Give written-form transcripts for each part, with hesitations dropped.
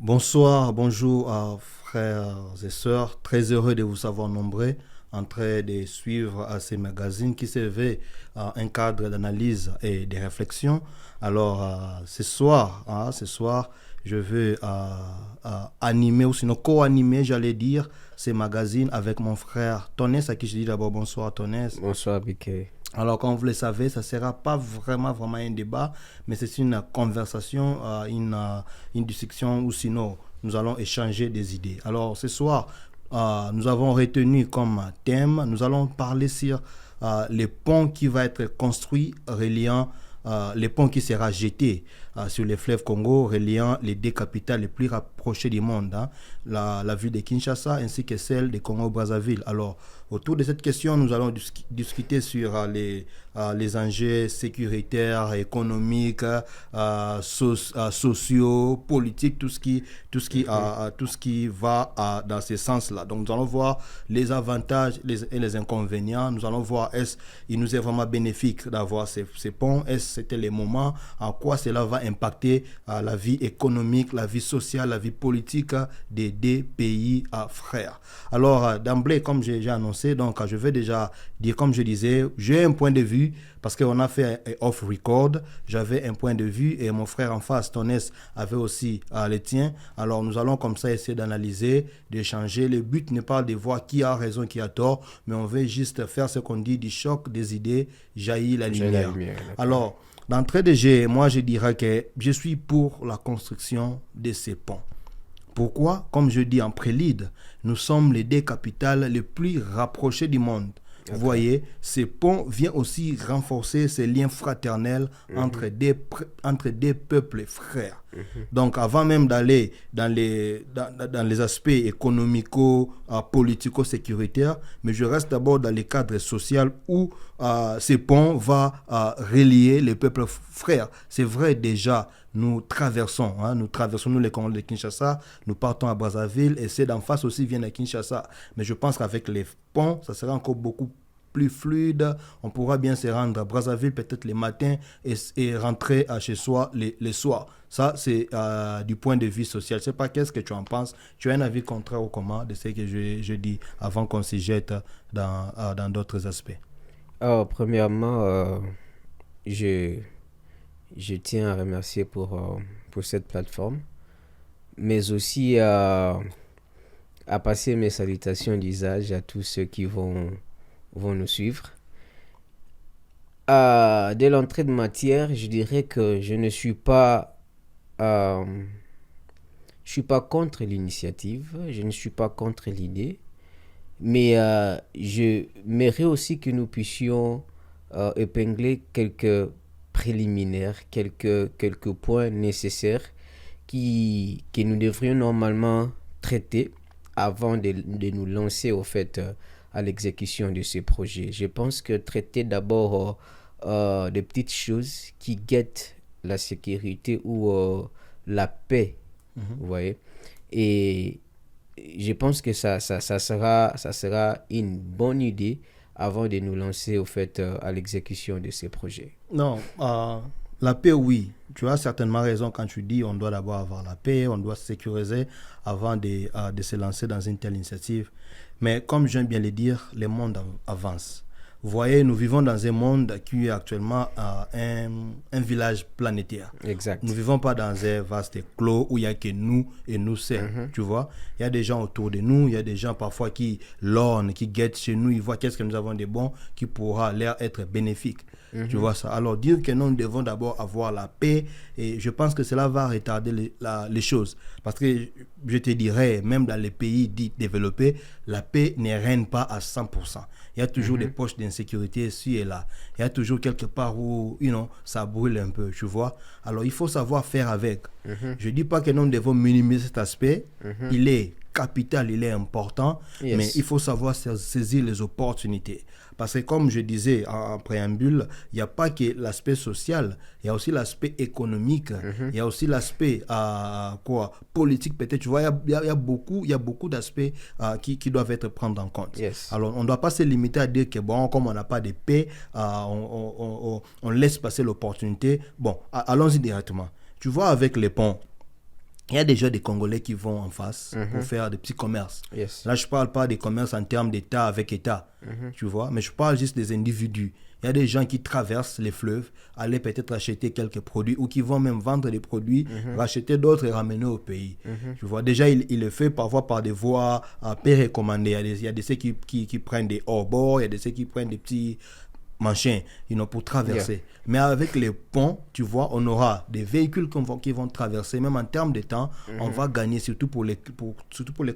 Bonsoir, bonjour frères et sœurs. Très heureux de vous savoir nombreux en train de suivre ces magazines qui servaient un cadre d'analyse et de réflexion. Alors, ce soir, je veux animer ou sinon co-animer, j'allais dire, ces magazines avec mon frère Tonès, à qui je dis d'abord bonsoir Tonès. Bonsoir, Biké. Alors, comme vous le savez, ça ne sera pas vraiment un débat, mais c'est une conversation, une discussion où sinon nous allons échanger des idées. Alors, ce soir, nous avons retenu comme thème, nous allons parler sur les ponts qui vont être construits reliant les ponts qui sera jeté sur les fleuves Congo, reliant les deux capitales les plus rapprochées du monde, hein, la ville de Kinshasa ainsi que celle de Congo-Brazzaville. Alors, autour de cette question, nous allons discuter sur les enjeux sécuritaires, économiques, sociaux, politiques, tout ce qui va dans ce sens-là. Donc, nous allons voir les avantages et les inconvénients. Nous allons voir est-ce qu'il nous est vraiment bénéfique d'avoir ces ponts, est-ce que c'était les moments, en quoi cela va impacter la vie économique, la vie sociale, la vie politique des deux pays frères. Alors, d'emblée, comme j'ai annoncé, donc je vais déjà dire, comme je disais, j'ai un point de vue parce qu'on a fait un off-record. J'avais un point de vue et mon frère en face, Tonès, avait aussi le tien. Alors, nous allons comme ça essayer d'analyser, d'échanger. Le but n'est pas de voir qui a raison, qui a tort, mais on veut juste faire ce qu'on dit du choc des idées, jaillit la lumière. Alors, d'entrée de jeu, moi, je dirais que je suis pour la construction de ces ponts. Pourquoi? Comme je dis en prélude, nous sommes les deux capitales les plus rapprochées du monde. Vous voyez, ces ponts viennent aussi renforcer ces liens fraternels entre des peuples frères. Donc, avant même d'aller dans les aspects économico, politico-sécuritaires, mais je reste d'abord dans les cadres sociaux où ces ponts vont relier les peuples frères. C'est vrai déjà, nous traversons, nous les Congolais de Kinshasa, nous partons à Brazzaville et ceux d'en face aussi viennent à Kinshasa. Mais je pense qu'avec les ponts, ça sera encore beaucoup plus fluide. On pourra bien se rendre à Brazzaville peut-être les matins et rentrer chez soi les soirs. Ça, c'est du point de vue social. Je ne sais pas qu'est-ce que tu en penses. Tu as un avis contraire ou comment de ce que je dis avant qu'on s'y jette dans d'autres aspects? Premièrement, je, je tiens à remercier pour cette plateforme, mais aussi à passer mes salutations d'usage à tous ceux qui vont nous suivre. Dès l'entrée de matière, je dirais que euh, je suis pas contre l'initiative, je ne suis pas contre l'idée, mais je m'aimerais aussi que nous puissions épingler quelques préliminaires, quelques points nécessaires que nous devrions normalement traiter avant de nous lancer au fait à l'exécution de ce projet. Je pense que traiter d'abord des petites choses qui guettent la sécurité ou la paix, vous voyez. Et je pense que ça sera une bonne idée avant de nous lancer au fait à l'exécution de ces projets. Non, la paix, oui. Tu as certainement raison quand tu dis on doit d'abord avoir la paix, on doit se sécuriser avant de se lancer dans une telle initiative. Mais comme j'aime bien le dire, le monde avance. Vous voyez, nous vivons dans un monde qui est actuellement un village planétaire. Exact. Nous ne vivons pas dans un vaste clos où il n'y a que nous et nous seuls, tu vois. Il y a des gens autour de nous, il y a des gens parfois qui lorgnent, qui guettent chez nous, ils voient qu'est-ce que nous avons de bon qui pourra leur être bénéfique. Tu vois ça. Alors dire que nous devons d'abord avoir la paix, et je pense que cela va retarder les choses. Parce que je te dirais, même dans les pays dits développés, la paix ne règne pas à 100%. Il y a toujours des poches d'insécurité ici et là. Il y a toujours quelque part où ça brûle un peu, tu vois. Alors il faut savoir faire avec. Je ne dis pas que nous devons minimiser cet aspect. Il est capital, il est important, Yes. mais il faut savoir saisir les opportunités. Parce que comme je disais en préambule, il n'y a pas que l'aspect social, il y a aussi l'aspect économique, il y a aussi l'aspect politique peut-être. Tu vois, il y a beaucoup d'aspects qui doivent être pris en compte. Yes. Alors, on ne doit pas se limiter à dire que bon, comme on n'a pas de paix, on laisse passer l'opportunité. Bon, allons-y directement. Tu vois, avec les ponts, Il y a déjà des Congolais qui vont en face pour faire des petits commerces. Yes. Là, je ne parle pas des commerces en termes d'État avec État, tu vois, mais je parle juste des individus. Il y a des gens qui traversent les fleuves, aller peut-être acheter quelques produits ou qui vont même vendre des produits, racheter d'autres et ramener au pays. Tu vois, déjà, il le fait parfois par des voies précommandées. Il y a des ceux qui prennent des hors-bords, il y a des ceux qui prennent des petits machins pour traverser. Yeah. Mais avec les ponts, tu vois, on aura des véhicules qui vont traverser. Même en termes de temps, on va gagner, surtout pour les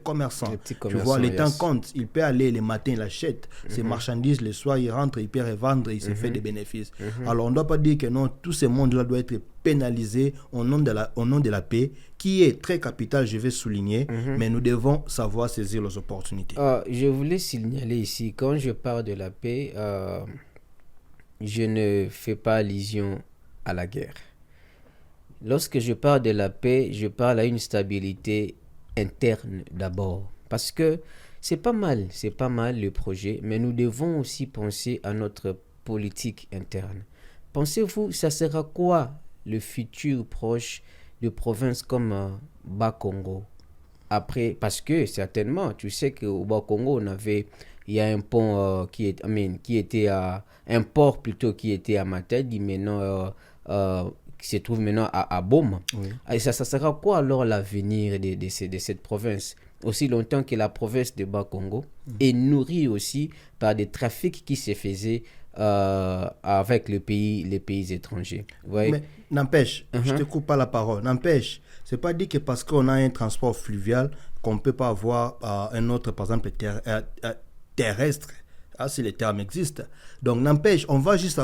commerçants. Tu vois, les temps comptent. Il peut aller le matin, il achète ses marchandises, le soir, il rentre, il peut revendre, il se fait des bénéfices. Alors, on ne doit pas dire que non, tout ce monde-là doit être pénalisé au nom de la paix, qui est très capitale, je vais souligner, mais nous devons savoir saisir les opportunités. Je voulais signaler ici, quand je parle de la paix, je ne fais pas allusion à la guerre. Lorsque je parle de la paix, je parle à une stabilité interne d'abord. Parce que c'est pas mal le projet, mais nous devons aussi penser à notre politique interne. Pensez-vous, ça sera quoi le futur proche de provinces comme Bas-Congo? Après, parce que certainement, tu sais qu'au Bas-Congo, il y a un pont qui était un port plutôt qui était à Matadi, maintenant qui se trouve maintenant à Boma. Oui. Et ça sera quoi alors l'avenir de cette province? Aussi longtemps que la province de Bas-Congo est nourrie aussi par des trafics qui se faisaient avec les pays étrangers. Mais n'empêche, je ne te coupe pas la parole, n'empêche, ce n'est pas dit que parce qu'on a un transport fluvial qu'on ne peut pas avoir un autre, par exemple, terrestre, si les termes existent. Donc, n'empêche, on va juste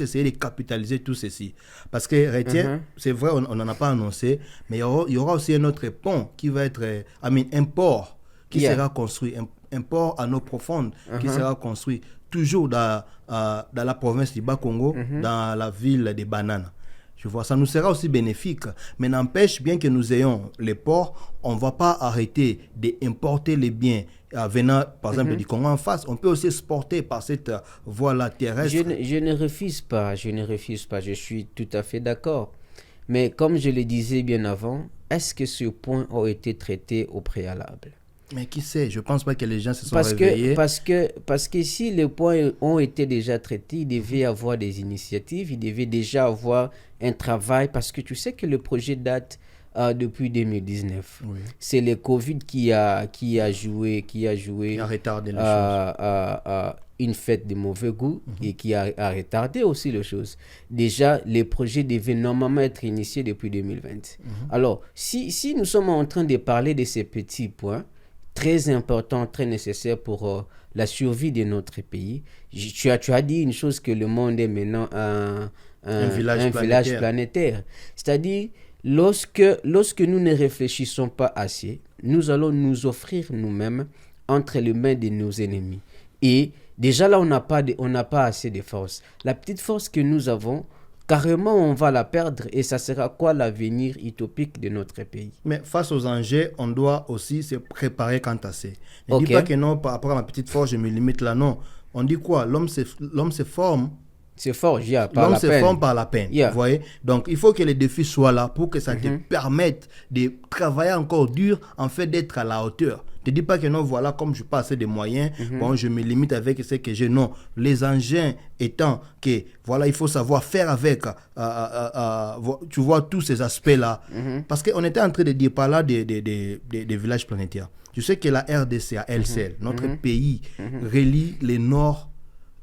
essayer de capitaliser tout ceci. Parce que, retiens, c'est vrai, on n'en a pas annoncé, mais il y aura aussi un autre pont qui va être, un port qui sera construit, un port à eau profonde qui sera construit toujours dans la province du Bas-Congo, dans la ville de Banana. Tu vois, ça nous sera aussi bénéfique. Mais n'empêche, bien que nous ayons les ports, on ne va pas arrêter d'importer les biens venant, par exemple, du Congo en face. On peut aussi exporter par cette voie-là terrestre. Je ne refuse pas, je suis tout à fait d'accord. Mais comme je le disais bien avant, est-ce que ce point a été traité au préalable? Mais qui sait, je ne pense pas que les gens se sont réveillés. Parce que si les points ont été déjà traités, il devait y avoir des initiatives, il devait déjà avoir un travail, parce que tu sais que le projet date depuis 2019. Oui. C'est le Covid qui a retardé les choses. Une fête de mauvais goût et qui a retardé aussi les choses. Déjà, les projets devaient normalement être initiés depuis 2020. Alors, si nous sommes en train de parler de ces petits points, très important, très nécessaire pour la survie de notre pays. Tu as dit une chose, que le monde est maintenant un village planétaire. C'est-à-dire, lorsque nous ne réfléchissons pas assez, nous allons nous offrir nous-mêmes entre les mains de nos ennemis. Et déjà là, on n'a pas assez de force. La petite force que nous avons, carrément, on va la perdre, et ça sera quoi l'avenir utopique de notre pays? Mais face aux enjeux, on doit aussi se préparer quant à ça. Ne dis pas que non, par rapport à ma petite force, je me limite là, non. On dit quoi? L'homme se forme. L'homme se forme par la peine. Vous voyez? Donc, il faut que les défis soient là pour que ça te permette de travailler encore dur, en fait, d'être à la hauteur. Ne dis pas que non, voilà, comme je n'ai pas assez de moyens, bon, je me limite avec ce que j'ai. Non, les engins étant que, voilà, il faut savoir faire avec, tu vois, tous ces aspects-là. Parce qu'on était en train de dire par là des villages planétaires. Tu sais que la RDC, à elle seule, notre pays, relie les nord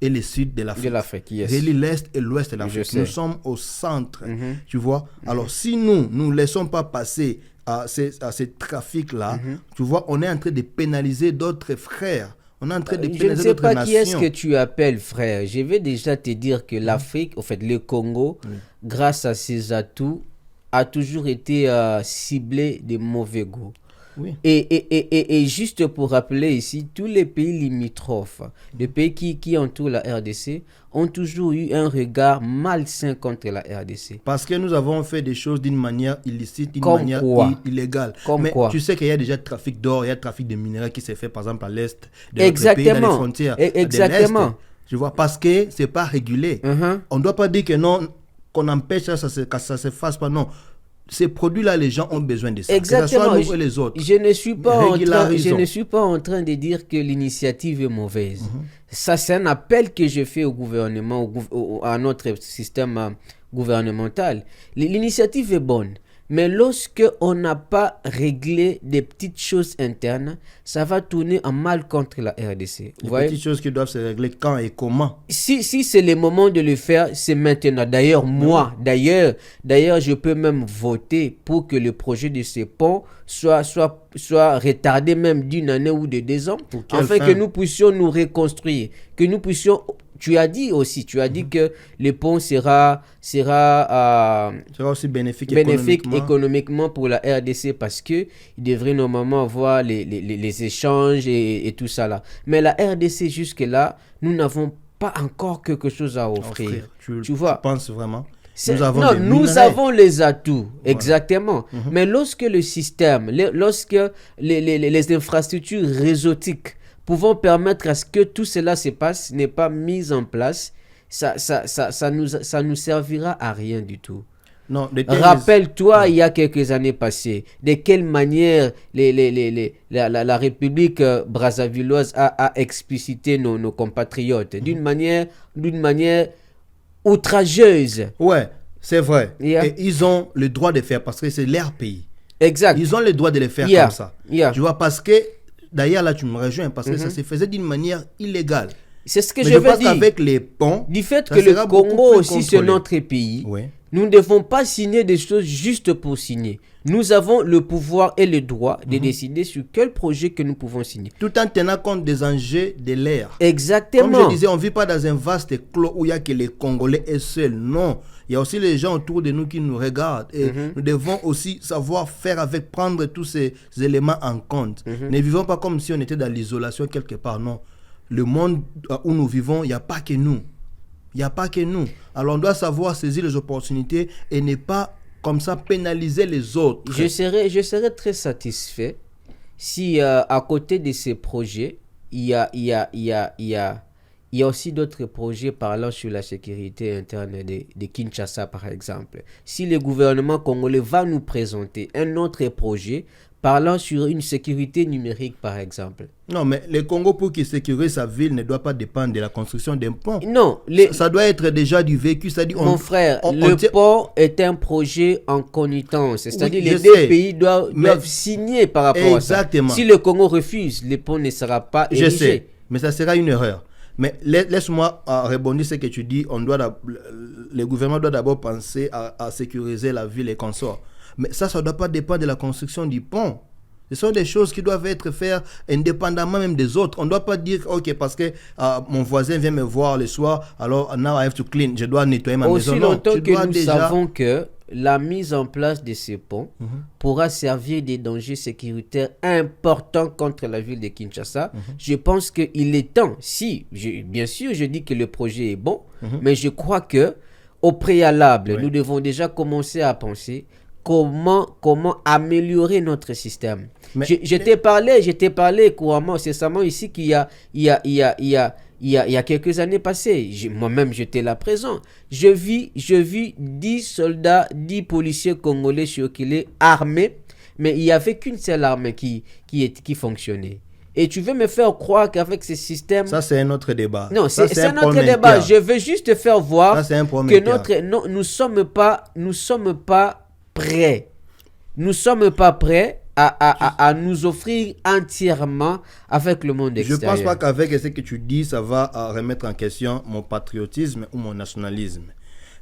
et le sud de l'Afrique. Relie l'est et l'ouest de l'Afrique. Nous sommes au centre, tu vois. Alors, si nous ne laissons pas passer à ces trafics-là, tu vois, on est en train de pénaliser d'autres frères. On est en train de pénaliser d'autres nations. Je ne sais pas qui est-ce que tu appelles frère. Je vais déjà te dire que l'Afrique, au fait, le Congo, grâce à ses atouts, a toujours été ciblé de mauvais goût. Oui. Et juste pour rappeler ici, tous les pays limitrophes, les pays qui entourent la RDC, ont toujours eu un regard malsain contre la RDC. Parce que nous avons fait des choses d'une manière illicite, d'une manière illégale. Mais tu sais qu'il y a déjà trafic d'or, il y a trafic de minerais qui s'est fait par exemple à l'est de notre pays, dans les frontières de l'est. Tu vois, parce que ce n'est pas régulé. On ne doit pas dire que non, qu'on empêche ça, que ça se fasse pas. Non. ces produits-là, les gens ont besoin de ça. Exactement. Que ce soit nous et les autres. Je ne suis pas en train de dire que l'initiative est mauvaise. Ça, c'est un appel que je fais au gouvernement, à notre système gouvernemental. L'initiative est bonne. Mais lorsque on n'a pas réglé des petites choses internes, ça va tourner en mal contre la RDC. Les petites choses qui doivent se régler quand et comment. Si c'est le moment de le faire, c'est maintenant. D'ailleurs, d'ailleurs, je peux même voter pour que le projet de ces ponts soit retardé même d'une année ou de 2 ans, afin que nous puissions nous reconstruire, que nous puissions... Tu as dit que le pont sera aussi bénéfique économiquement pour la RDC, parce qu'il devrait normalement avoir les échanges et tout ça là. Mais la RDC, jusque-là, nous n'avons pas encore quelque chose à offrir. Tu vois? Tu penses vraiment? Nous avons les atouts, exactement. Mais lorsque le système, lorsque les infrastructures réseautiques pouvant permettre à ce que tout cela se passe n'est pas mis en place, ça nous servira à rien du tout. Non, rappelle-toi, il y a quelques années passées, de quelle manière la République brazzavilloise a explicité nos compatriotes, d'une manière outrageuse. Ouais, c'est vrai. Et ils ont le droit de faire parce que c'est leur pays. Exact. Ils ont le droit de le faire comme ça. Tu vois, parce que d'ailleurs, là, tu me rejoins parce que ça se faisait d'une manière illégale. C'est ce que je veux dire. Qu'avec les ponts, du fait que le Congo aussi, c'est notre pays, nous ne devons pas signer des choses juste pour signer. Nous avons le pouvoir et le droit de décider sur quel projet que nous pouvons signer. Tout en tenant compte des enjeux de l'air. Exactement. Comme je disais, on ne vit pas dans un vaste clos où il n'y a que les Congolais et seuls. Non. Il y a aussi les gens autour de nous qui nous regardent. Et nous devons aussi savoir faire avec, prendre tous ces éléments en compte. Ne vivons pas comme si on était dans l'isolation quelque part. Non. Le monde où nous vivons, il n'y a pas que nous. Il n'y a pas que nous. Alors on doit savoir saisir les opportunités et ne pas comme ça pénaliser les autres. Je serais très satisfait si à côté de ces projets, il y a aussi d'autres projets parlant sur la sécurité interne de Kinshasa, par exemple. Si le gouvernement congolais va nous présenter un autre projet parlant sur une sécurité numérique, par exemple. Non, mais le Congo, pour qu'il sécurise sa ville, ne doit pas dépendre de la construction d'un pont. Non. Ça doit être déjà du vécu. Mon frère, le pont est un projet en connivence. C'est-à-dire les deux pays doivent signer par rapport à ça. Si le Congo refuse, le pont ne sera pas érigé. Je sais, mais ça sera une erreur. Mais laisse-moi rebondir ce que tu dis. Le gouvernement doit d'abord penser à sécuriser la ville et consorts. Mais ça ne doit pas dépendre de la construction du pont. Ce sont des choses qui doivent être faites indépendamment même des autres. On ne doit pas dire, ok, parce que mon voisin vient me voir le soir, alors now I have to clean, je dois nettoyer ma maison. Aussi longtemps que nous savons que la mise en place de ces ponts pourra servir des dangers sécuritaires importants contre la ville de Kinshasa. Je pense qu'il est temps, bien sûr, je dis que le projet est bon, mais je crois que au préalable, nous devons déjà commencer à penser comment améliorer notre système. Je t'ai parlé couramment, récemment ici qu'il y a quelques années passées. Moi-même, j'étais là présent. Je vis 10 soldats, 10 policiers congolais circuler armés, mais il n'y avait qu'une seule arme qui fonctionnait. Et tu veux me faire croire qu'avec ce système... Ça, c'est un autre débat. Non, c'est un autre débat. Je veux juste te faire voir que nous ne sommes pas prêts. Nous ne sommes pas prêts à nous offrir entièrement avec le monde extérieur. Je ne pense pas qu'avec ce que tu dis, ça va remettre en question mon patriotisme ou mon nationalisme.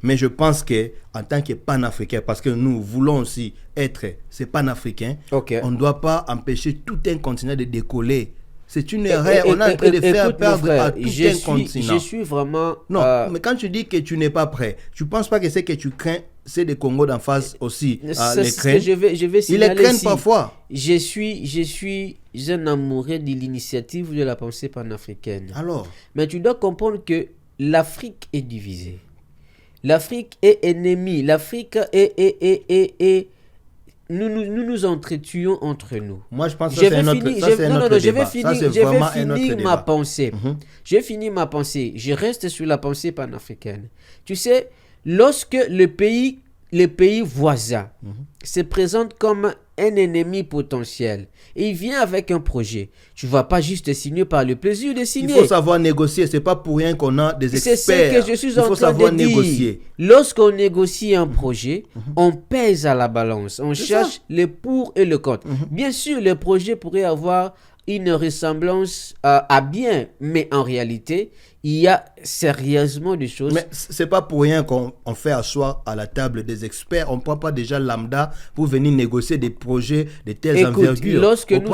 Mais je pense qu'en tant que panafricain, parce que nous voulons aussi être ces panafricains, on ne doit pas empêcher tout un continent de décoller. C'est une erreur. On est en train de faire perdre à tout un continent. Je suis vraiment... Non, mais quand tu dis que tu n'es pas prêt, tu ne penses pas que ce que tu crains, c'est des Congos d'en face aussi. C'est ce que je vais signaler. Ils les craignent parfois. Je suis un amoureux de l'initiative de la pensée panafricaine. Alors? Mais tu dois comprendre que l'Afrique est divisée. L'Afrique est ennemie. L'Afrique est nous entretuons entre nous. Moi, je pense que c'est un autre débat. Je vais finir ma pensée. J'ai fini ma pensée. Je reste sur la pensée panafricaine. Tu sais, lorsque le pays les pays voisins se présentent comme un ennemi potentiel et il vient avec un projet, tu ne vas pas juste signer par le plaisir de signer. Il faut savoir négocier, c'est pas pour rien qu'on a des experts. C'est ce que je suis en train de dire. Négocier. Lorsqu'on négocie un projet, on pèse à la balance, on cherche le pour et le contre. Bien sûr, le projet pourrait avoir une ressemblance à bien, mais en réalité, il y a sérieusement des choses. Mais c'est pas pour rien qu'on fait asseoir à la table des experts. On ne prend pas déjà lambda pour venir négocier des projets de telles envergures. Lorsque on nous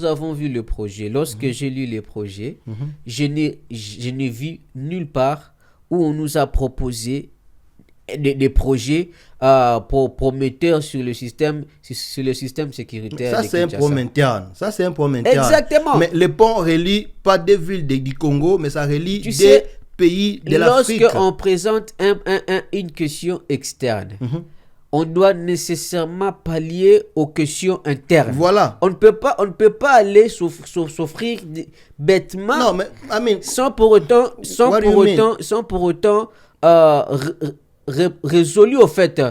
avons vu le projet, lorsque j'ai lu les projets, je n'ai vu nulle part où on nous a proposé des projets prometteurs sur le système sécuritaire. Ça, c'est un problème interne. Exactement. Mais le pont relie pas des villes du Congo, mais ça relie des pays de l'Afrique. Lorsqu'on présente une question externe, on doit nécessairement pallier aux questions internes. Voilà. On ne peut pas aller s'offrir bêtement, non, mais, sans pour autant résolu au fait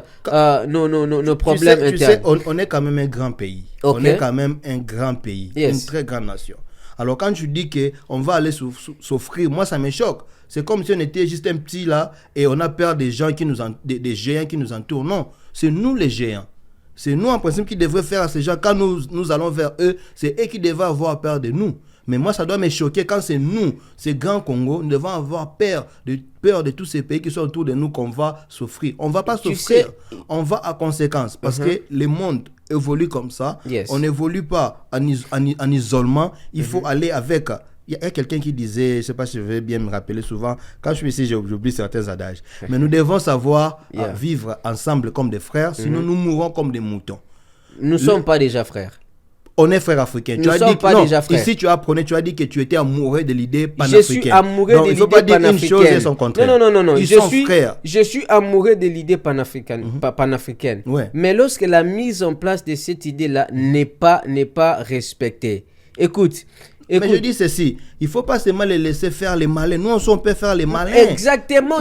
nos problèmes internes. Tu sais, on est quand même un grand pays. Okay. On est quand même un grand pays, yes. Une très grande nation. Alors quand tu dis qu'on va aller s'offrir, moi ça me choque. C'est comme si on était juste un petit là et on a peur des gens des géants qui nous entourent. Non, c'est nous les géants. C'est nous en principe qui devraient faire à ces gens. Quand nous allons vers eux, c'est eux qui devraient avoir peur de nous. Mais moi, ça doit me choquer quand c'est nous, ces grands Congo, nous devons avoir peur de tous ces pays qui sont autour de nous qu'on va souffrir. On ne va pas souffrir, on va à conséquence parce que le monde évolue comme ça. Yes. On n'évolue pas en isolement. Il faut aller avec... Il y a quelqu'un qui disait, je ne sais pas si je vais bien me rappeler souvent, quand je suis ici, j'oublie certains adages. Mais nous devons savoir vivre ensemble comme des frères, sinon nous mourrons comme des moutons. Nous ne sommes pas déjà frères. On est frères africains. Nous ne sommes pas déjà frères. Ici, tu as dit que tu étais amoureux de l'idée panafricaine. Je suis amoureux de l'idée panafricaine. Il ne faut pas dire une chose et son contraire. Non. Ils sont frères. Je suis amoureux de l'idée panafricaine. Ouais. Mais lorsque la mise en place de cette idée-là n'est pas respectée. Écoute, mais je dis ceci, il ne faut pas seulement les laisser faire les malins. Nous, on peut faire les malins. Exactement.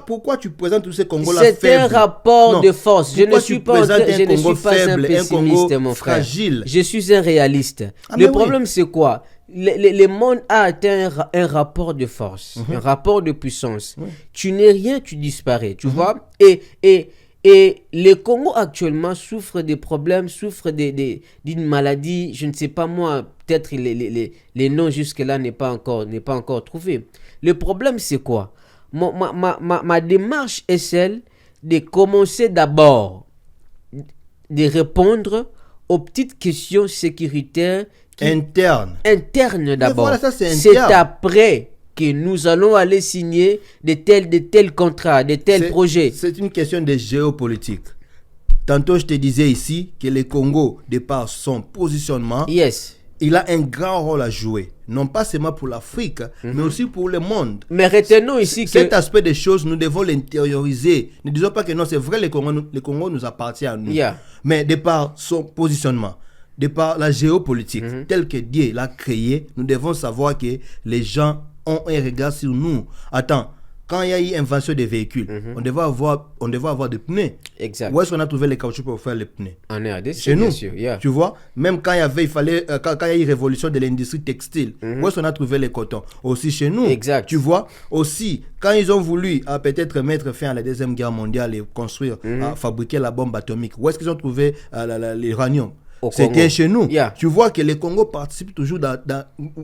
Pourquoi tu présentes tous ces Congolais faibles? C'est un rapport de force. Je ne suis pas un pessimiste, mon frère. Fragile. Je suis un réaliste. Le problème, c'est quoi? Le monde a atteint un rapport de force, un rapport de puissance. Tu n'es rien, tu disparais. Tu vois? Et le Congo actuellement souffre des problèmes, souffre d'une maladie, je ne sais pas moi, peut-être les noms jusque-là n'est pas encore trouvé. Le problème c'est quoi? Ma démarche est celle de commencer d'abord de répondre aux petites questions sécuritaires internes d'abord. Voilà, c'est après que nous allons aller signer de tels contrats, de tels projets. C'est une question de géopolitique. Tantôt, je te disais ici que le Congo, de par son positionnement, il a un grand rôle à jouer. Non pas seulement pour l'Afrique, mais aussi pour le monde. Mais retenons ici cet aspect des choses, nous devons l'intérioriser. Ne disons pas que non, c'est vrai, le Congo nous appartient à nous. Mais de par son positionnement, de par la géopolitique, telle que Dieu l'a créée, nous devons savoir que les gens ont un regard sur nous. Attends, quand il y a eu invention des véhicules, on devait avoir des pneus. Exact. Où est-ce qu'on a trouvé les caoutchoucs pour faire les pneus? En RDC, chez nous. Bien sûr, Tu vois, même quand il y a eu révolution de l'industrie textile, où est-ce qu'on a trouvé les cotons? Aussi chez nous. Exact. Tu vois, aussi, quand ils ont voulu peut-être mettre fin à la Deuxième Guerre mondiale et construire, fabriquer la bombe atomique, où est-ce qu'ils ont trouvé l'uranium? C'était chez nous. Tu vois que le Congo participe toujours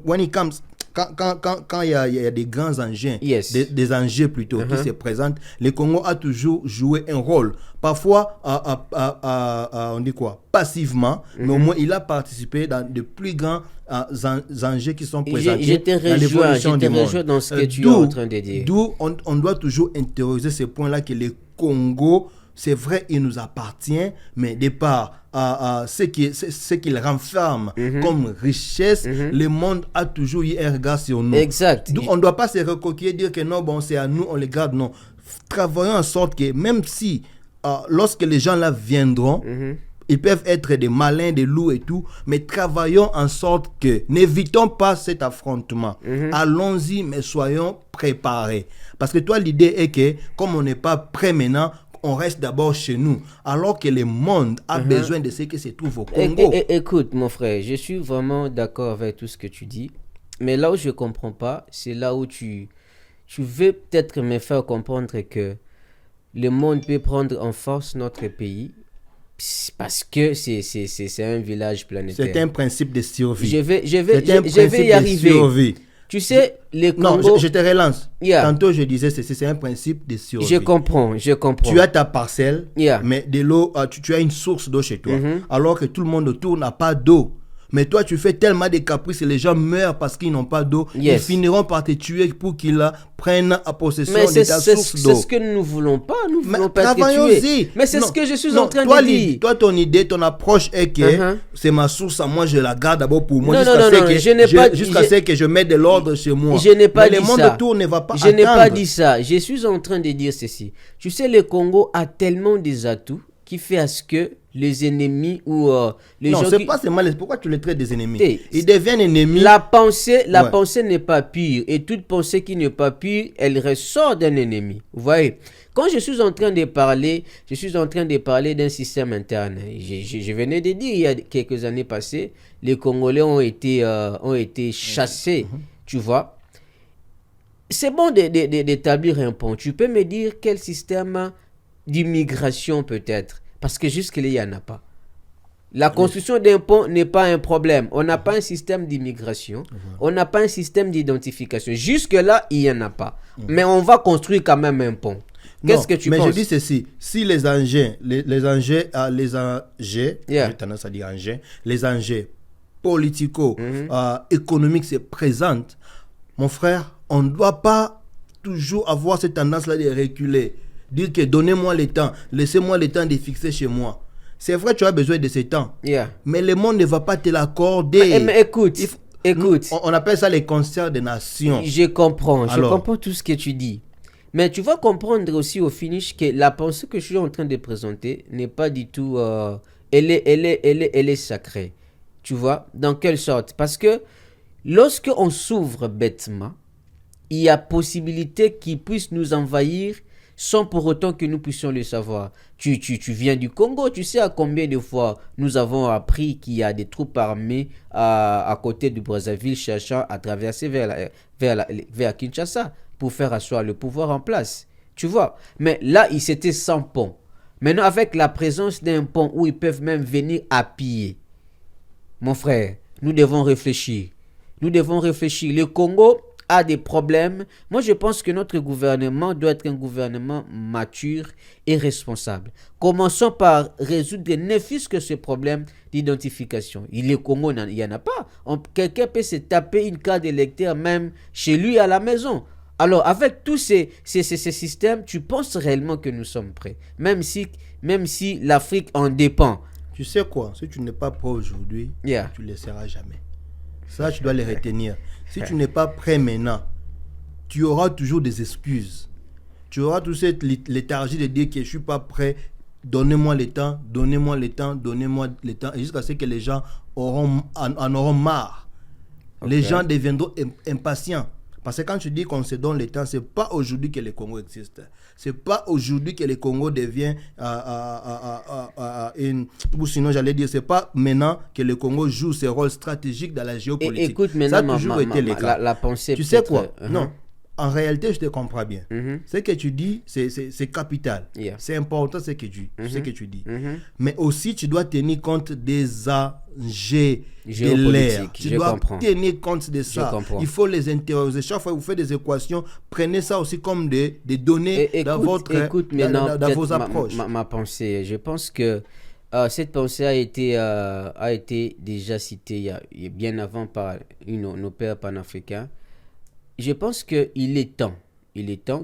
when it comes... Quand il y a des grands engins, des enjeux plutôt qui se présentent, le Congo a toujours joué un rôle. Parfois, on dit quoi? Passivement, mais au moins il a participé dans de plus grands enjeux qui sont présentés dans l'évolution du monde. Dans ce que tu es en train de dire. D'où on doit toujours intérioriser ce point-là que le Congo, c'est vrai, il nous appartient, mais de par ce qu'il renferme comme richesse, le monde a toujours eu un regard sur nous. Exact. Donc, on ne doit pas se recoquiller et dire que non, bon, c'est à nous, on les garde. Non. Travaillons en sorte que même si, lorsque les gens là viendront, ils peuvent être des malins, des loups et tout, mais travaillons en sorte que, n'évitons pas cet affrontement. Allons-y, mais soyons préparés. Parce que toi, l'idée est que, comme on n'est pas prêt maintenant, on reste d'abord chez nous, alors que le monde a besoin de ce qui se trouve au Congo. Écoute, mon frère, je suis vraiment d'accord avec tout ce que tu dis, mais là où je ne comprends pas, c'est là où tu veux peut-être me faire comprendre que le monde peut prendre en force notre pays parce que c'est un village planétaire. C'est un principe de survie. Je vais y arriver. Survie. Tu sais, les Congo... Non, je te relance. Tantôt, je disais, c'est un principe de survie. Je comprends. Tu as ta parcelle, mais de l'eau, tu as une source d'eau chez toi. Alors que tout le monde autour n'a pas d'eau. Mais toi, tu fais tellement de caprices et les gens meurent parce qu'ils n'ont pas d'eau. Ils finiront par te tuer pour qu'ils prennent possession de ta source d'eau. C'est ce que nous ne voulons pas. Nous ne voulons pas te tuer. Mais c'est ce que je suis en train de dire. Toi, ton idée, ton approche est que c'est ma source à moi, je la garde d'abord pour moi. Jusqu'à ce que je mette de l'ordre chez moi. Je n'ai pas dit ça. Mais le monde autour ne va pas attendre. Je n'ai pas dit ça. Je suis en train de dire ceci. Tu sais, le Congo a tellement des atouts qui fait à ce que les ennemis ou les gens... Non, c'est pas seulement... Pourquoi tu les traites des ennemis? Ils deviennent ennemis. La pensée n'est pas pure. Et toute pensée qui n'est pas pure, elle ressort d'un ennemi. Vous voyez? Quand je suis en train de parler d'un système interne. Je venais de dire, il y a quelques années passées, les Congolais ont été chassés. Tu vois? C'est bon d'établir un pont. Tu peux me dire quel système d'immigration peut-être? Parce que jusque-là, il n'y en a pas. La construction d'un pont n'est pas un problème. On n'a pas un système d'immigration. On n'a pas un système d'identification. Jusque-là, il n'y en a pas. Mais on va construire quand même un pont. Qu'est-ce que tu penses? Mais je dis ceci. Si les enjeux, j'ai tendance à dire enjeux, les enjeux politico-économiques se présentent, mon frère, on ne doit pas toujours avoir cette tendance-là de reculer. Dire que donnez-moi le temps, laissez-moi le temps de fixer chez moi. C'est vrai, tu as besoin de ce temps. Mais le monde ne va pas te l'accorder. Mais écoute. On appelle ça les concerts des nations. Je comprends tout ce que tu dis. Mais tu vas comprendre aussi au finish que la pensée que je suis en train de présenter n'est pas du tout... elle est sacrée. Tu vois? Dans quelle sorte? Parce que lorsque on s'ouvre bêtement, il y a possibilité qu'ils puissent nous envahir sans pour autant que nous puissions le savoir. Tu viens du Congo, tu sais à combien de fois nous avons appris qu'il y a des troupes armées à côté du Brazzaville cherchant à traverser vers Kinshasa pour faire asseoir le pouvoir en place. Tu vois? Mais là, c'était sans pont. Maintenant, avec la présence d'un pont où ils peuvent même venir à pied, mon frère, nous devons réfléchir. Le Congo a des problèmes. Moi, je pense que notre gouvernement doit être un gouvernement mature et responsable. Commençons par résoudre ne fût-ce que ce problème d'identification. Le Congo, il n'y en a pas. Quelqu'un peut se taper une carte d'électeur même chez lui à la maison. Alors, avec tous ces systèmes, tu penses réellement que nous sommes prêts? Même si l'Afrique en dépend. Tu sais quoi? Si tu n'es pas prêt aujourd'hui, tu ne le seras jamais. Ça, tu dois le retenir. Si tu n'es pas prêt maintenant, tu auras toujours des excuses. Tu auras toute cette léthargie de dire que je ne suis pas prêt. Donnez-moi le temps. Et jusqu'à ce que les gens en auront marre. Les gens deviendront impatients. Parce que quand tu dis qu'on se donne le temps, ce n'est pas aujourd'hui que le Congo existe. Ce n'est pas aujourd'hui que le Congo devient ou sinon j'allais dire, ce n'est pas maintenant que le Congo joue ce rôle stratégique dans la géopolitique. Écoute, maintenant, ça a toujours été le cas. La pensée. Tu sais quoi? Non. En réalité, je te comprends bien. Ce que tu dis, c'est capital. C'est important ce que tu dis. Mais aussi, tu dois tenir compte des enjeux de l'ère. Tu dois tenir compte de ça. Il faut les interroger. Chaque fois que vous faites des équations, prenez ça aussi comme des données dans vos approches. Ma pensée, je pense que cette pensée a été déjà citée bien avant par nos pères panafricains. Je pense qu'il est temps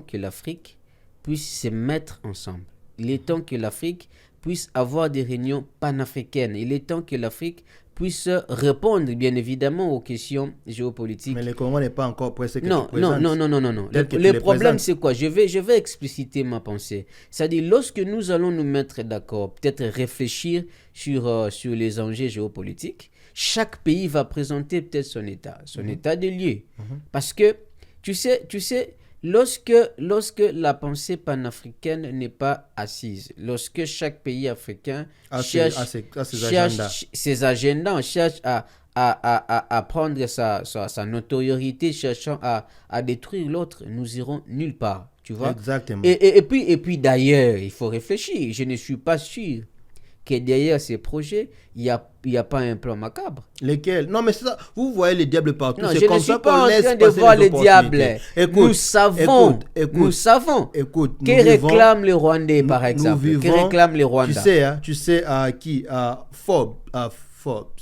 que l'Afrique puisse se mettre ensemble. Il est temps que l'Afrique puisse avoir des réunions panafricaines. Il est temps que l'Afrique puisse répondre, bien évidemment, aux questions géopolitiques. Mais le Congo n'est pas encore pressé que Non, tu non, présentes. non, non, non, non, non. Le problème, c'est quoi? Je vais expliciter ma pensée. C'est-à-dire, lorsque nous allons nous mettre d'accord, peut-être réfléchir sur les enjeux géopolitiques, chaque pays va présenter peut-être son état de lieu. Parce que, tu sais, lorsque la pensée panafricaine n'est pas assise, lorsque chaque pays africain cherche ses agendas, cherche à prendre sa notoriété, cherchant à détruire l'autre, nous irons nulle part, tu vois. Exactement. Et puis d'ailleurs, il faut réfléchir. Je ne suis pas sûr que derrière ces projets, il y a pas un plan macabre. Lesquels? Non, mais c'est ça. Vous voyez les diables partout. Non, C'est je comme ne suis ça pas qu'on en laisse train de passer voir les les diables. opportunités. Nous savons que réclament les Rwandais, par exemple. Que réclament les Rwandais. Tu sais à qui? À Forbes,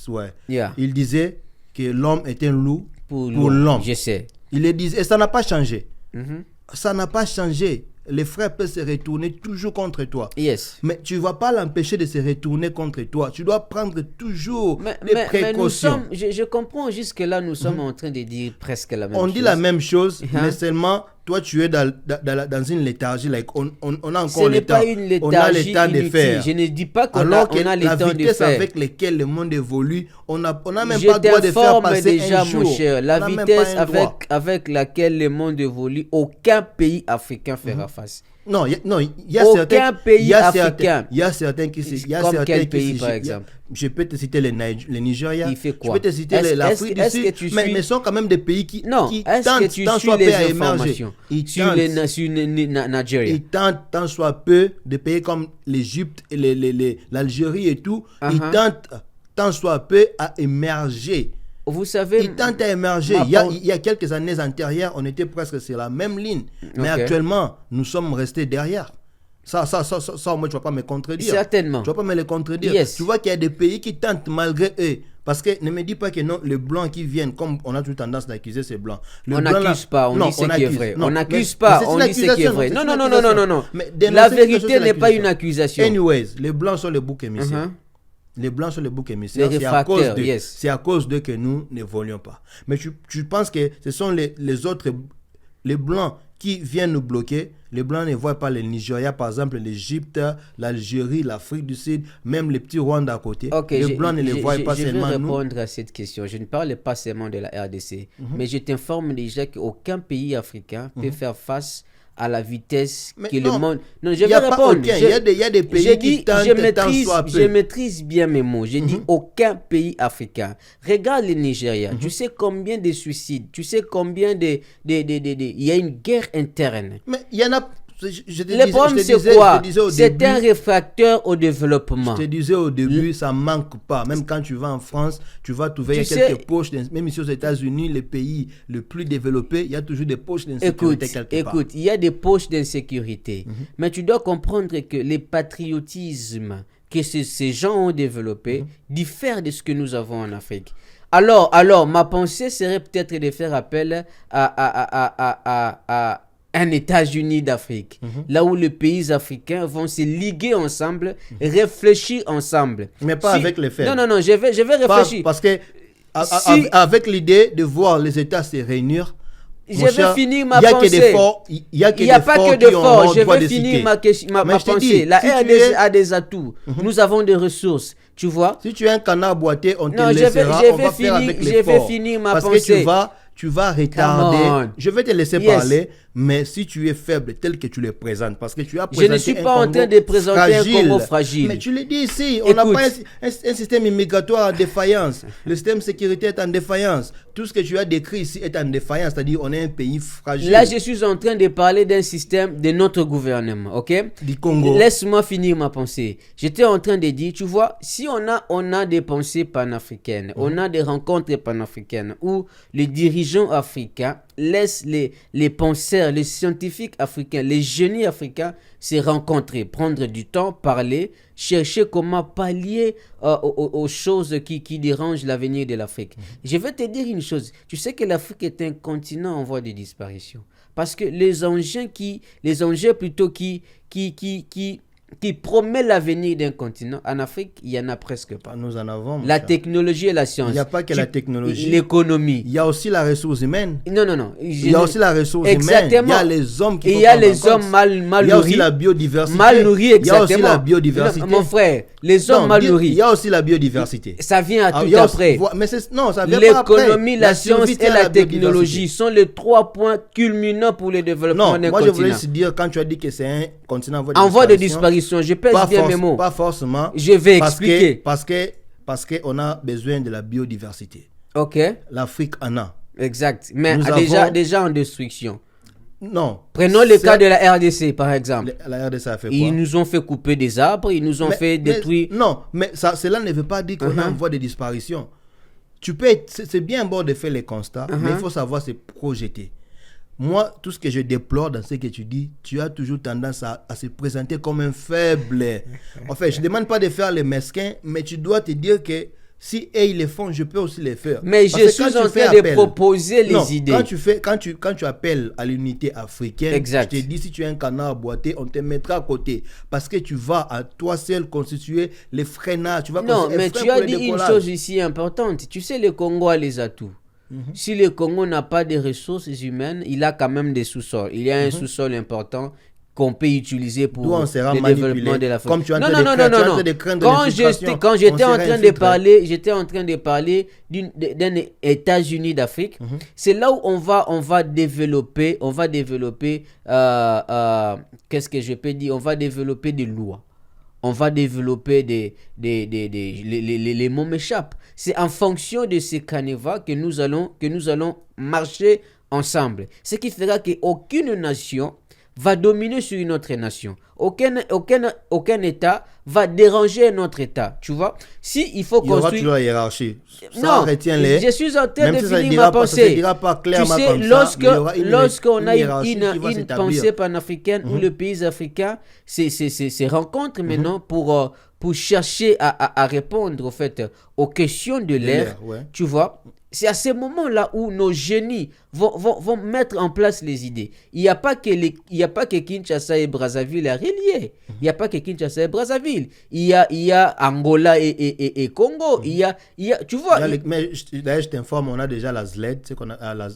ouais. Yeah. Il disait que l'homme est un loup pour l'homme. l'homme. Je sais. Il le disait, et ça n'a pas changé. Mhm. Ça n'a pas changé. Les frères peuvent se retourner toujours contre toi. Yes. Mais tu ne vas pas l'empêcher de se retourner contre toi. Tu dois prendre toujours des précautions. Je comprends, jusque-là, nous sommes en train de dire presque la même chose. On dit la même chose, mais seulement, toi, tu es dans une léthargie. On a encore le temps. Ce n'est pas une léthargie inutile. Je ne dis pas qu'on a le temps de faire. Alors que la vitesse avec laquelle le monde évolue, on n'a même pas le droit de faire passer déjà, un jour. Mon cher, la vitesse avec laquelle le monde évolue, aucun pays africain fera face. Non, il y a certains pays africains. Il y a certains qui Comme quel pays, par exemple? Je peux te citer le Nigeria. Il fait quoi? Je peux te citer l'Afrique du Sud. Mais ce sont quand même des pays qui tentent tant soit peu à émerger. Sur Nigeria. Ils tentent tant soit peu de pays comme l'Égypte, l'Algérie et tout. Ils tentent tant soit peu à émerger. Vous savez, il tente à émerger. Il y a quelques années antérieures, on était presque sur la même ligne. Mais actuellement, nous sommes restés derrière. Ça, moi, tu ne vas pas me contredire. Certainement. Tu ne vas pas me le contredire. Yes. Tu vois qu'il y a des pays qui tentent malgré eux. Parce que ne me dis pas que non, les blancs qui viennent, comme on a toujours tendance d'accuser ces blancs. On n'accuse pas, on dit ce qui est vrai. On n'accuse pas, on dit ce qui est vrai. Non. La vérité n'est pas une accusation. Anyways, les blancs sont les boucs émissaires. Les blancs sont les boucs émissaires. C'est à cause d'eux que nous n'évoluons pas. Mais tu penses que ce sont les autres, les blancs qui viennent nous bloquer. Les blancs ne voient pas le Nigeria, par exemple, l'Égypte, l'Algérie, l'Afrique du Sud, même les petits Rwandais à côté. Les blancs ne les voient pas seulement nous. Je vais répondre à cette question. Je ne parle pas seulement de la RDC, mais je t'informe déjà qu'aucun pays africain peut faire face à la vitesse que le monde... Non, je vais répondre. Il y a des pays qui tentent je maîtrise bien mes mots. J'ai dit aucun pays africain. Regarde le Nigeria. Tu sais combien de suicides, tu sais combien il y a une guerre interne. Mais il y en a... Le problème, c'est quoi? C'est un réfracteur au développement. Je te disais au début, ça ne manque pas. Même quand tu vas en France, tu vas trouver quelques poches. Même ici aux États-Unis, les pays les plus développés, il y a toujours des poches d'insécurité quelque part. Écoute, il y a des poches d'insécurité. Mais tu dois comprendre que les patriotismes que ces gens ont développés diffèrent de ce que nous avons en Afrique. Alors, ma pensée serait peut-être de faire appel à un États-Unis d'Afrique, là où les pays africains vont se liguer ensemble, réfléchir ensemble. Mais pas avec les faits. Non, je vais réfléchir. Parce que avec l'idée de voir les États se réunir, je vais finir ma pensée. Il n'y a pas que de force. Je vais finir ma pensée. La RDC a des atouts. Nous avons des ressources. Tu vois? Si tu es un canard boité, on te laissera. On va faire avec l'effort. Je vais finir ma pensée. Parce que tu vas retarder. Je vais te laisser parler, mais si tu es faible tel que tu le présentes, parce que tu as présenté je ne suis pas en train de présenter un Congo fragile. Mais tu le dis ici, on n'a pas un système immigratoire en défaillance. Le système sécuritaire est en défaillance. Tout ce que tu as décrit ici est en défaillance, c'est-à-dire on est un pays fragile. Là, je suis en train de parler d'un système de notre gouvernement, ok? Du Congo. Laisse-moi finir ma pensée. J'étais en train de dire, tu vois, si on a des pensées panafricaines, on a des rencontres panafricaines où les dirigeants africains laissent les penseurs, les scientifiques africains, les génies africains se rencontrer, prendre du temps, parler, chercher comment pallier aux choses qui dérangent l'avenir de l'Afrique. Je vais te dire une chose, tu sais que l'Afrique est un continent en voie de disparition. Parce que les enjeux qui promet l'avenir d'un continent, en Afrique, il n'y en a presque pas. Nous en avons. La technologie et la science. Il n'y a pas que la technologie. L'économie. Il y a aussi la ressource humaine. Non. Il y a aussi la ressource humaine. Il y a les hommes qui il y a les hommes mal nourris. Il y a aussi la biodiversité. Mal nourris, exactement. Il y a aussi la biodiversité. Non, mon frère, les hommes mal nourris. Il y a aussi la biodiversité. Ça vient à tout après. Mais non, ça vient pas après. L'économie, la science et la technologie sont les 3 points culminants pour le développement d'un continent. Moi, je voulais se dire, quand tu as dit que c'est un continent en voie de disparition, je pèse bien mes mots. Pas forcément. Je vais expliquer. Parce qu'on a besoin de la biodiversité. Ok. L'Afrique en a. Exact. Mais déjà en destruction. Non. Prenons le cas de la RDC, par exemple. La RDC a fait quoi? Ils nous ont fait couper des arbres, ils nous ont fait détruire. Non, mais cela ne veut pas dire qu'on est en voie de disparition. C'est bien beau de faire les constats, mais il faut savoir se projeter. Moi, tout ce que je déplore dans ce que tu dis, tu as toujours tendance à se présenter comme un faible. En fait, je ne demande pas de faire les mesquins, mais tu dois te dire que si ils le font, je peux aussi les faire. Mais je suis en train de proposer les idées. Quand tu appelles à l'unité africaine, exact. Je te dis, si tu es un canard boité, on te mettra à côté. Parce que tu vas à toi seul constituer les freinages. Non, mais tu as dit une chose ici importante. Tu sais, le Congo a les atouts. Si le Congo n'a pas de ressources humaines, il a quand même des sous-sols. Il y a un sous-sol important qu'on peut utiliser pour le développement de l'Afrique. Comme tu as quand j'étais en train de parler d'un États-Unis d'Afrique, c'est là où on va développer qu'est-ce que je peux dire, on va développer des lois. On va développer les mots m'échappent. C'est en fonction de ces canevas que nous allons marcher ensemble. Ce qui fera qu'aucune nation va dominer sur une autre nation. Aucun État va déranger un autre État. Tu vois? Il faut construire... Il y aura toujours la hiérarchie. Non, je suis en train de finir ma pensée. Ça ne dira pas clairement tu sais, lorsqu'on a une pensée panafricaine où le pays africain se rencontre maintenant pour chercher à répondre au fait, aux questions de l'ère, tu vois? C'est à ces moments-là où nos génies vont mettre en place les idées. Il n'y a pas que Kinshasa et Brazzaville à relier. Il n'y a pas que Kinshasa et Brazzaville. Il y a Angola et Congo. Il y a, tu vois. D'ailleurs, je t'informe, on a déjà la ZLEC,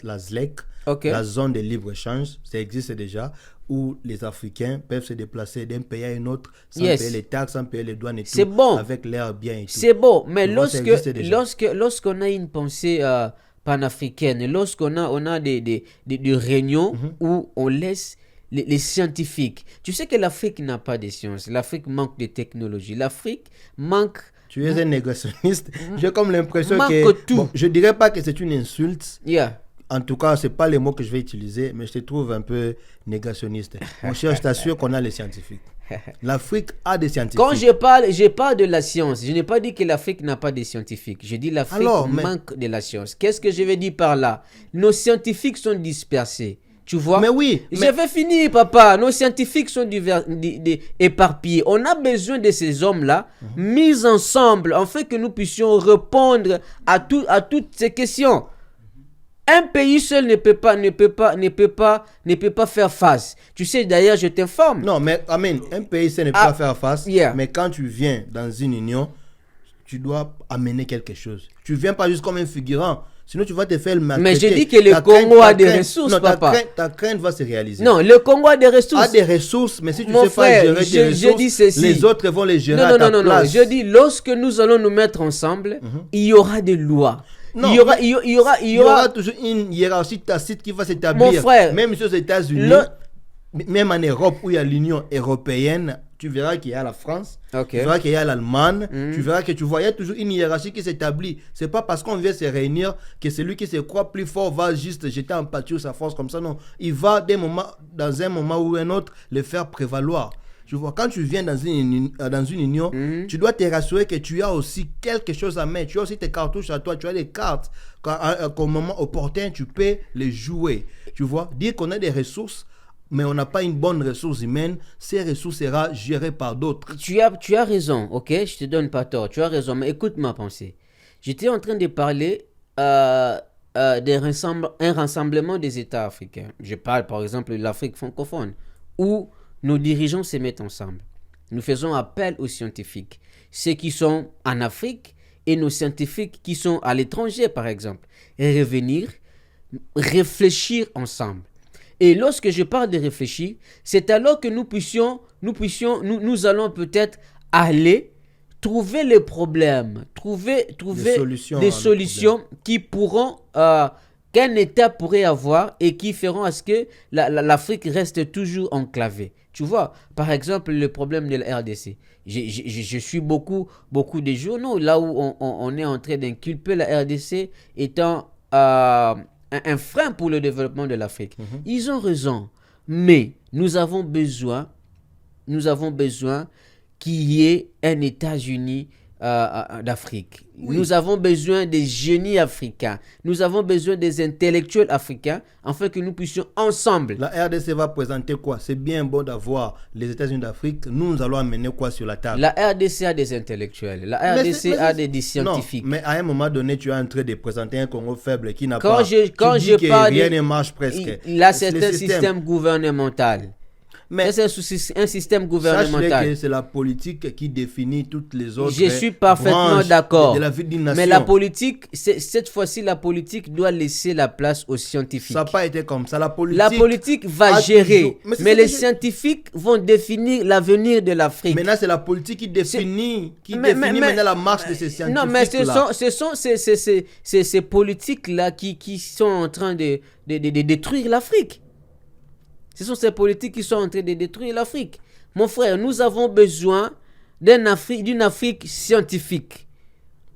la ZLEC, la zone de libre-échange. Ça existe déjà, où les Africains peuvent se déplacer d'un pays à un autre sans payer les taxes, sans payer les douanes et tout. C'est bon. Avec leurs biens et tout. C'est bon, mais lorsqu'on a une pensée panafricaine, lorsqu'on a des réunions où on laisse les scientifiques. Tu sais que l'Afrique n'a pas de sciences. L'Afrique manque de technologie. L'Afrique manque... Tu es un négationniste. J'ai comme l'impression que... Bon, je ne dirais pas que c'est une insulte. En tout cas, ce n'est pas les mots que je vais utiliser, mais je te trouve un peu négationniste. Mon cher, je t'assure qu'on a les scientifiques. L'Afrique a des scientifiques. Quand je parle de la science, je n'ai pas dit que l'Afrique n'a pas de scientifiques. Je dis l'Afrique manque de la science. Qu'est-ce que je veux dire par là? Nos scientifiques sont dispersés. Tu vois? Mais oui. Je vais finir, papa. Nos scientifiques sont éparpillés. On a besoin de ces hommes-là mis ensemble afin que nous puissions répondre à toutes ces questions. Un pays seul ne peut pas faire face. Tu sais, d'ailleurs, je t'informe. Non, mais Amen, un pays seul ne peut pas faire face. Mais quand tu viens dans une union, tu dois amener quelque chose. Tu viens pas juste comme un figurant. Sinon, tu vas te faire le maltraiter. Mais je dis que le Congo a des ressources, papa. Ta crainte va se réaliser. Non, le Congo a des ressources. A des ressources, mais si tu ne sais pas gérer tes ressources, les autres vont les gérer à ta place. Non. Je dis, lorsque nous allons nous mettre ensemble, il y aura des lois. Non, il y aura toujours une hiérarchie tacite qui va s'établir. Mon frère, même aux États-Unis, même en Europe où il y a l'Union européenne, tu verras qu'il y a la France, tu verras qu'il y a l'Allemagne, tu verras que il y a toujours une hiérarchie qui s'établit. C'est pas parce qu'on vient se réunir que celui qui se croit plus fort va juste jeter en pâture sa force comme ça. Non, il va dans un moment ou un autre le faire prévaloir. Tu vois, quand tu viens dans une union, tu dois te rassurer que tu as aussi quelque chose à mettre. Tu as aussi tes cartouches à toi, tu as des cartes. Qu'au moment opportun, tu peux les jouer. Tu vois, dire qu'on a des ressources, mais on n'a pas une bonne ressource humaine, ces ressources seront gérées par d'autres. Tu as raison, ok? Je te donne pas tort, tu as raison, mais écoute ma pensée. J'étais en train de parler d'un rassemblement des États africains. Je parle par exemple de l'Afrique francophone, où nos dirigeants se mettent ensemble. Nous faisons appel aux scientifiques, ceux qui sont en Afrique et nos scientifiques qui sont à l'étranger, par exemple, et revenir, réfléchir ensemble. Et lorsque je parle de réfléchir, c'est alors que nous allons peut-être aller trouver les problèmes, trouver des solutions qui pourront, qu'un État pourrait avoir et qui feront à ce que l'Afrique reste toujours enclavée. Tu vois, par exemple, le problème de la RDC. Je suis beaucoup de journaux là où on est en train d'inculper la RDC étant un frein pour le développement de l'Afrique. Ils ont raison, mais nous avons besoin qu'il y ait un États-Unis d'Afrique. Oui. Nous avons besoin des génies africains. Nous avons besoin des intellectuels africains afin que nous puissions ensemble. La RDC va présenter quoi? C'est bien beau d'avoir les États-Unis d'Afrique. Nous allons amener quoi sur la table? La RDC a des intellectuels. La RDC a des scientifiques. Non, mais à un moment donné, tu es en train de présenter un Congo faible qui n'a pas... Quand je parle... Rien ne marche presque. Là, c'est un système gouvernemental. Mais c'est un système gouvernemental. Sachez que c'est la politique qui définit toutes les autres. Je suis parfaitement d'accord. De la vie d'une nation. Mais la politique, cette fois-ci, la politique doit laisser la place aux scientifiques. Ça n'a pas été comme ça. La politique va gérer. Mais les scientifiques vont définir l'avenir de l'Afrique. Maintenant, c'est la politique qui définit, maintenant la marche de ces scientifiques. Non, mais ce sont ces politiques-là qui sont en train de détruire l'Afrique. Ce sont ces politiques qui sont en train de détruire l'Afrique. Mon frère, nous avons besoin d'une Afrique scientifique,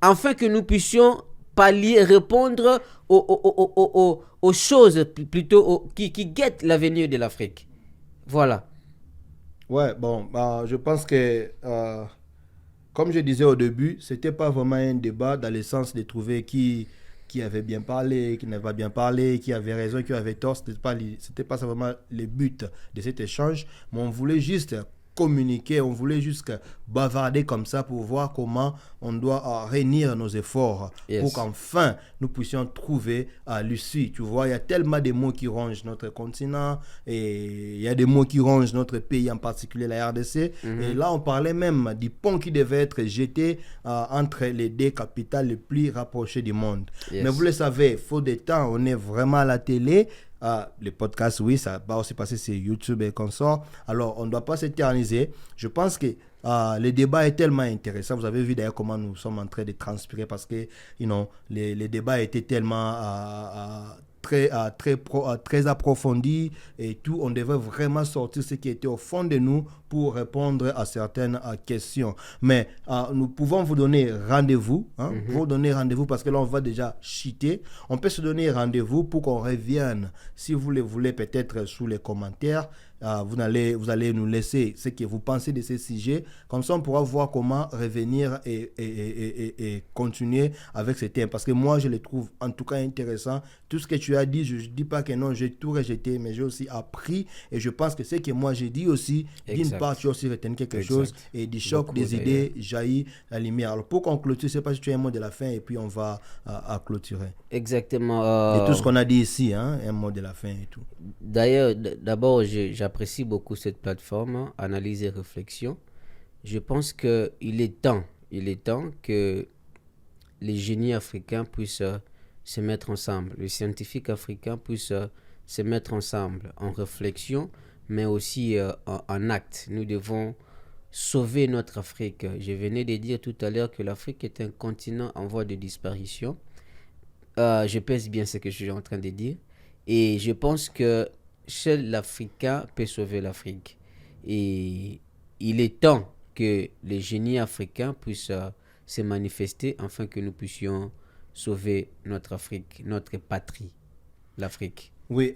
afin que nous puissions répondre aux choses plutôt qui guettent l'avenir de l'Afrique. Voilà. Ouais, bon, je pense que, comme je disais au début, c'était pas vraiment un débat dans le sens de trouver qui avait bien parlé, qui n'avait pas bien parlé, qui avait raison, qui avait tort. C'était pas vraiment le but de cet échange, mais on voulait juste communiquer, on voulait juste bavarder comme ça pour voir comment on doit réunir nos efforts pour qu'enfin nous puissions trouver l'issue. Tu vois, il y a tellement de mots qui rongent notre continent et il y a des mots qui rongent notre pays, en particulier la RDC. Et là, on parlait même du pont qui devait être jeté entre les deux capitales les plus rapprochées du monde. Mais vous le savez, faute de temps, on est vraiment à la télé. Le podcast, oui, ça va aussi passer sur YouTube et consorts. Alors, on ne doit pas s'éterniser. Je pense que le débat est tellement intéressant. Vous avez vu d'ailleurs comment nous sommes en train de transpirer parce que, les débats étaient tellement très approfondi et tout. On devait vraiment sortir ce qui était au fond de nous pour répondre à certaines questions. Mais nous pouvons vous donner rendez-vous. Vous donner rendez-vous parce que là, on va déjà cheater. On peut se donner rendez-vous pour qu'on revienne. Si vous le voulez, peut-être sous les commentaires. Vous allez nous laisser ce que vous pensez de ces sujets. Comme ça, on pourra voir comment revenir et continuer avec ce thème. Parce que moi, je les trouve en tout cas intéressants. Tout ce que tu as dit, je ne dis pas que non, j'ai tout rejeté, mais j'ai aussi appris. Et je pense que ce que moi j'ai dit aussi, d'une part, tu as aussi retenu quelque chose. Et du choc des idées jaillit la lumière. Alors, pour qu'on clôture, je ne sais pas si tu as un mot de la fin et puis on va clôturer. Exactement. Et tout ce qu'on a dit ici, un mot de la fin et tout. D'ailleurs, d'abord, j'apprécie beaucoup cette plateforme, Analyse et Réflexion. Je pense qu'il est temps que les génies africains puissent se mettre ensemble, les scientifiques africains puissent se mettre ensemble en réflexion, mais aussi en acte. Nous devons sauver notre Afrique. Je venais de dire tout à l'heure que l'Afrique est un continent en voie de disparition. Je pèse bien ce que je suis en train de dire. Et je pense que seul l'Africain peut sauver l'Afrique. Et il est temps que les génies africains puissent se manifester afin que nous puissions sauver notre Afrique, notre patrie, l'Afrique. Oui,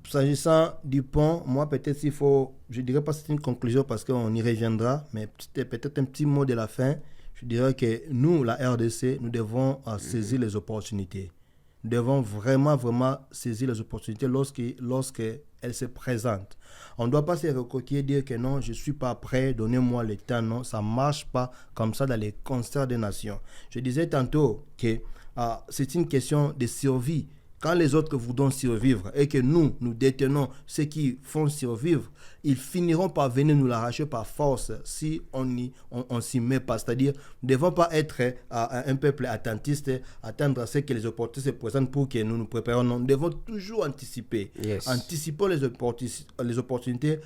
s'agissant du pont, moi peut-être il faut, je dirais pas c'est une conclusion parce qu'on y reviendra, mais peut-être un petit mot de la fin. Je dirais que nous, la RDC, nous devons saisir les opportunités. Nous devons vraiment saisir les opportunités lorsqu'elles se présentent. On ne doit pas se recoquiller et dire que non, je ne suis pas prêt, donnez-moi le temps. Non, ça ne marche pas comme ça dans les concerts des nations. Je disais tantôt que c'est une question de survie quand les autres voudront survivre et que nous détenons ceux qui font survivre, ils finiront par venir nous l'arracher par force si on s'y met pas. C'est-à-dire, nous ne devons pas être un peuple attentiste, attendre à ce que les opportunités se présentent pour que nous nous préparions. Non, nous devons toujours anticiper. Yes. Anticipons les opportunités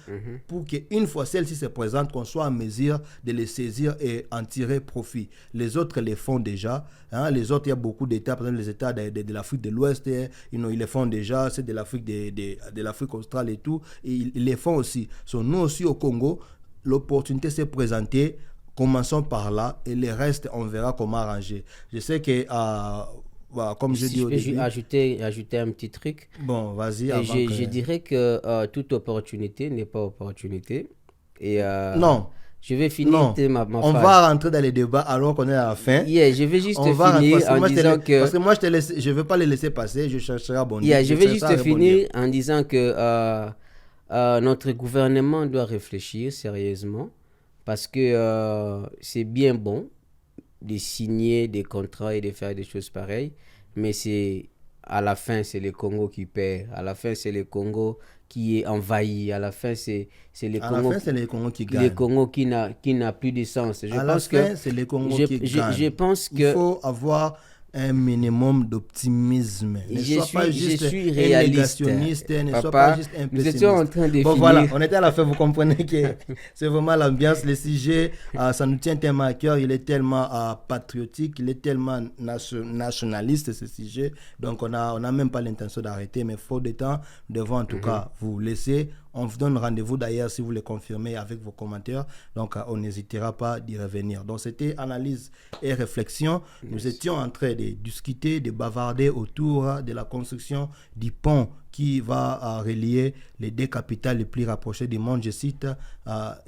pour qu'une fois celles-ci se présentent, qu'on soit en mesure de les saisir et en tirer profit. Les autres les font déjà. Hein. Les autres, il y a beaucoup d'États, par exemple les États de l'Afrique de l'Ouest, ils les font déjà, c'est de l'Afrique de l'Afrique australe et tout, et ils les font aussi. Nous aussi au Congo, l'opportunité s'est présentée, commençons par là, et le reste, on verra comment arranger. Je sais que, comme je dis au début... ajouter un petit truc. Bon, vas-y. Je dirais que toute opportunité n'est pas opportunité. Et, non. Je vais finir ma on phrase. Va rentrer dans les débats alors qu'on est à la fin. Je vais juste finir en disant que... Parce que moi, je ne veux pas les laisser passer, je chercherai à bondir. Je vais juste finir en disant que notre gouvernement doit réfléchir sérieusement parce que c'est bien bon de signer des contrats et de faire des choses pareilles, mais à la fin, c'est le Congo qui perd. À la fin, c'est le Congo qui est envahi. À la fin, c'est le Congo qui gagne. Le Congo qui n'a plus de sens. C'est le Congo qui gagne. Je pense que... Il faut avoir un minimum d'optimisme. Je suis réaliste. Ne Papa, sois pas juste un pessimiste. Nous étions en train de finir. Voilà, on était à la fin, vous comprenez que c'est vraiment l'ambiance, le sujet, ça nous tient tellement à cœur, il est tellement patriotique, il est tellement nationaliste ce sujet, donc on a même pas l'intention d'arrêter, mais faute de temps, nous devons en tout cas vous laisser. On vous donne rendez-vous d'ailleurs si vous le confirmez avec vos commentaires. Donc, on n'hésitera pas d'y revenir. Donc, c'était analyse et réflexion. Nous étions en train de discuter, de bavarder autour de la construction du pont qui va relier les deux capitales les plus rapprochées du monde, je cite,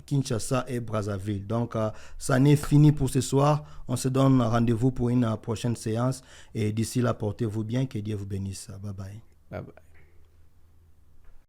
Kinshasa et Brazzaville. Donc, ça n'est fini pour ce soir. On se donne rendez-vous pour une prochaine séance. Et d'ici là, portez-vous bien. Que Dieu vous bénisse. Bye bye. Bye bye.